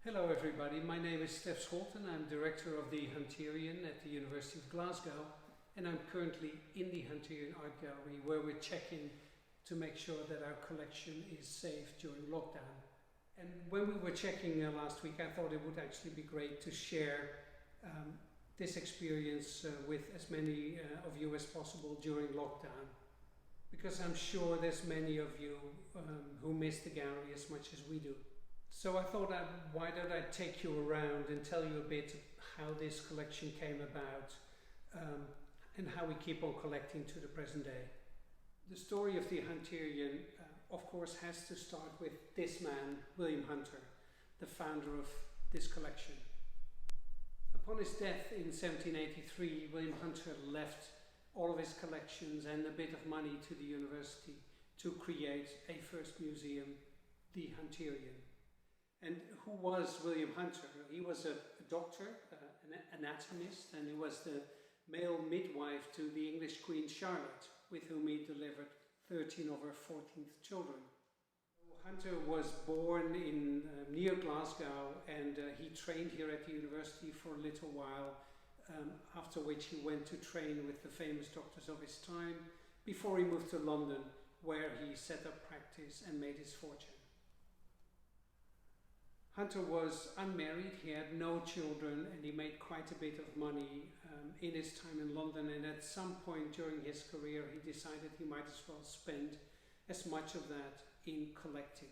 Hello everybody, my name is Steph Scholten. I'm director of the Hunterian at the University of Glasgow, and I'm currently in the Hunterian Art Gallery where we're checking to make sure that our collection is safe during lockdown. And when we were checking last week, I thought it would actually be great to share this experience with as many of you as possible during lockdown, because I'm sure there's many of you who miss the gallery as much as we do. So I thought, why don't I take you around and tell you a bit how this collection came about and how we keep on collecting to the present day. The story of the Hunterian, of course, has to start with this man, William Hunter, the founder of this collection. Upon his death in 1783, William Hunter left all of his collections and a bit of money to the university to create a first museum, the Hunterian. And who was William Hunter? He was a doctor, an anatomist, and he was the male midwife to the English Queen Charlotte, with whom he delivered 13 of her 14 children. Hunter was born in near Glasgow, and he trained here at the university for a little while, after which he went to train with the famous doctors of his time, before he moved to London, where he set up practice and made his fortune. Hunter was unmarried, he had no children, and he made quite a bit of money in his time in London, and at some point during his career he decided he might as well spend as much of that in collecting.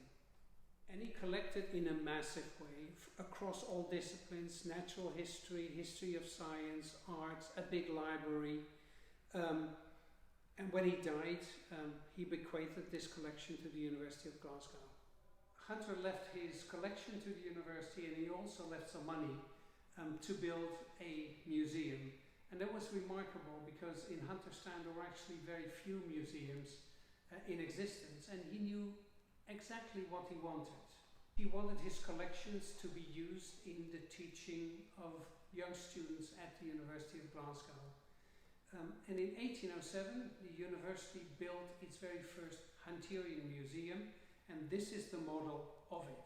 And he collected in a massive way across all disciplines: natural history, history of science, arts, a big library. And when he died, he bequeathed this collection to the University of Glasgow. Hunter left his collection to the university, and he also left some money to build a museum. And that was remarkable because in Hunterstown there were actually very few museums in existence, and he knew exactly what he wanted. He wanted his collections to be used in the teaching of young students at the University of Glasgow. And in 1807 the university built its very first Hunterian Museum, and this is the model of it.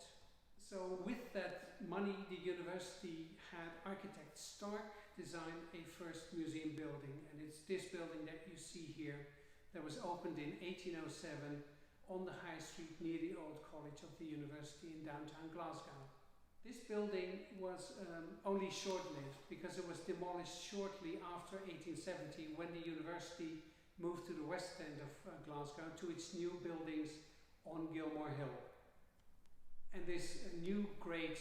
So with that money, the university had architect Stark design a first museum building, and it's this building that you see here that was opened in 1807 on the High Street near the Old College of the University in downtown Glasgow. This building was only short-lived because it was demolished shortly after 1870, when the university moved to the west end of Glasgow to its new buildings on Gilmore Hill. And this new great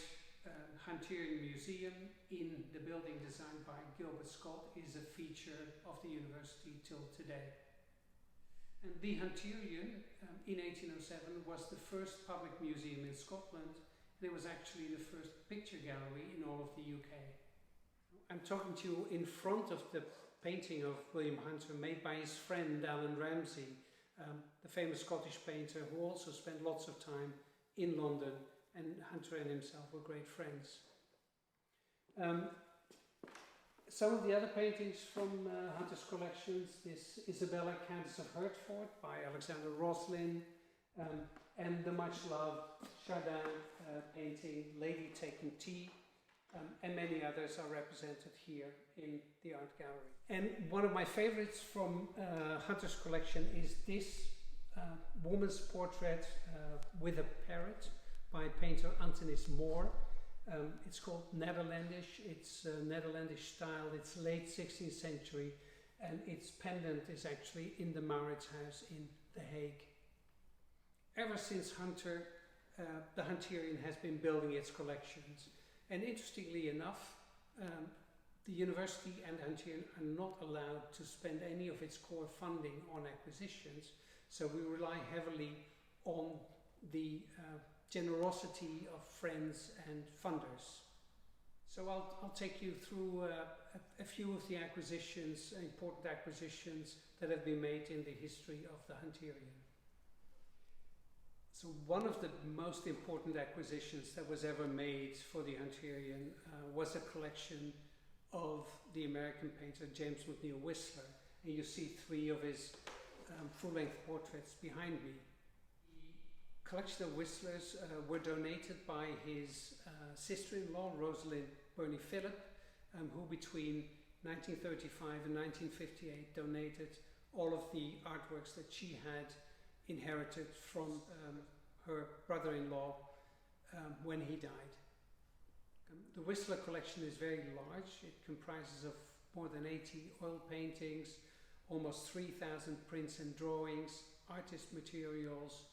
Hunterian Museum in the building designed by Gilbert Scott is a feature of the university till today. And the Hunterian in 1807 was the first public museum in Scotland, and it was actually the first picture gallery in all of the UK. I'm talking to you in front of the painting of William Hunter made by his friend Allan Ramsay, the famous Scottish painter who also spent lots of time in London, and Hunter and himself were great friends. Some of the other paintings from Hunter's collections, this Isabella Countess of Hertford by Alexander Roslin, and the much loved Chardin painting Lady Taking Tea, and many others are represented here in the art gallery. And one of my favorites from Hunter's collection is this woman's portrait with a parrot by painter Antonis Moore. It's called Netherlandish, it's Netherlandish style, it's late 16th century, and its pendant is actually in the Mauritshuis in The Hague. Ever since Hunter, the Hunterian has been building its collections. And interestingly enough, the university and Hunterian are not allowed to spend any of its core funding on acquisitions, so we rely heavily on the generosity of friends and funders. So I'll take you through a few of the acquisitions, important acquisitions that have been made in the history of the Hunterian. So one of the most important acquisitions that was ever made for the Hunterian was a collection of the American painter James McNeill Whistler. And you see three of his full-length portraits behind me. He collection of whistlers were donated by his sister-in-law, Rosalind Burney Phillip, who between 1935 and 1958 donated all of the artworks that she had inherited from her brother-in-law when he died. The Whistler collection is very large. It comprises of more than 80 oil paintings, almost 3,000 prints and drawings, artist materials,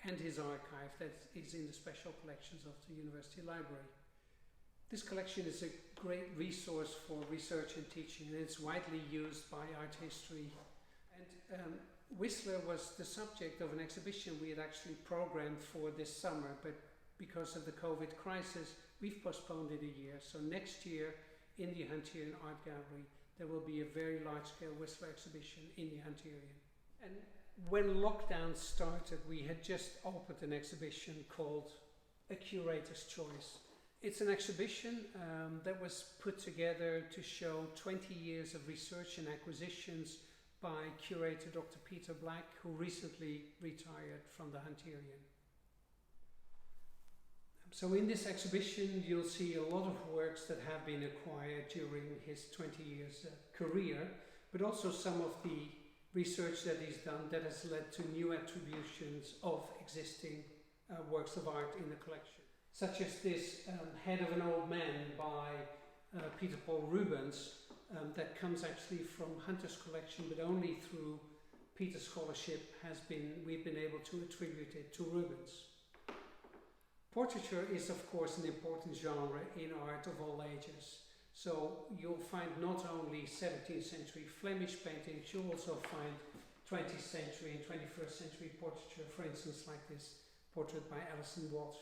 and his archive that is in the special collections of the University Library. This collection is a great resource for research and teaching, and it's widely used by art history. And Whistler was the subject of an exhibition we had actually programmed for this summer, but because of the COVID crisis, we've postponed it a year. So next year in the Hunterian Art Gallery, there will be a very large-scale Whistler exhibition in the Hunterian. And when lockdown started, we had just opened an exhibition called A Curator's Choice. It's an exhibition that was put together to show 20 years of research and acquisitions by curator Dr. Peter Black, who recently retired from the Hunterian. So in this exhibition, you'll see a lot of works that have been acquired during his 20 years career, but also some of the research that he's done that has led to new attributions of existing works of art in the collection, such as this Head of an Old Man by Peter Paul Rubens, that comes actually from Hunter's collection, but only through Peter's scholarship we've been able to attribute it to Rubens. Portraiture is of course an important genre in art of all ages. So you'll find not only 17th century Flemish paintings, you'll also find 20th century and 21st century portraiture, for instance like this portrait by Alison Watt.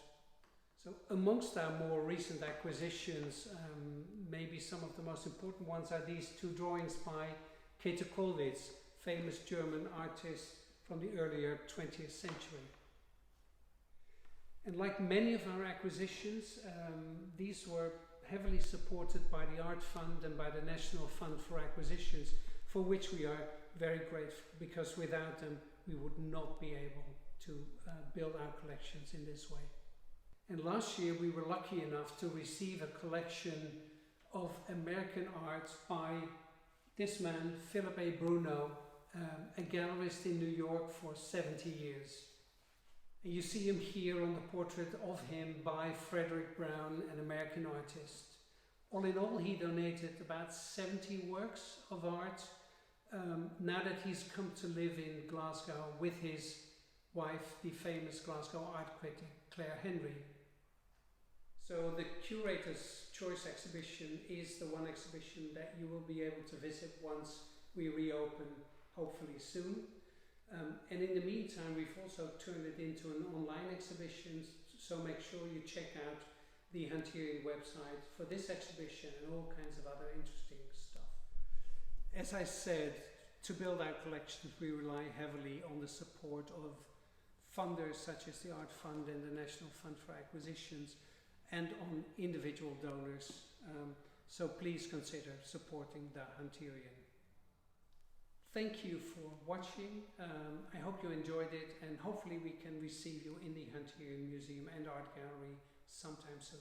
So amongst our more recent acquisitions, maybe some of the most important ones are these two drawings by Käthe Kollwitz, famous German artist from the earlier 20th century. And like many of our acquisitions, these were heavily supported by the Art Fund and by the National Fund for Acquisitions, for which we are very grateful, because without them we would not be able to build our collections in this way. And last year we were lucky enough to receive a collection of American art by this man, Philippa Bruno, a gallerist in New York for 70 years. You see him here on the portrait of him by Frederick Brown, an American artist. All in all, he donated about 70 works of art now that he's come to live in Glasgow with his wife, the famous Glasgow art critic Claire Henry. So the Curator's Choice exhibition is the one exhibition that you will be able to visit once we reopen, hopefully soon. And in the meantime, we've also turned it into an online exhibition, so make sure you check out the Hunterian website for this exhibition and all kinds of other interesting stuff. As I said, to build our collections, we rely heavily on the support of funders such as the Art Fund and the National Fund for Acquisitions, and on individual donors. So please consider supporting the Hunterian. Thank you for watching. I hope you enjoyed it, and hopefully we can receive you in the Hunterian Museum and Art Gallery sometime soon.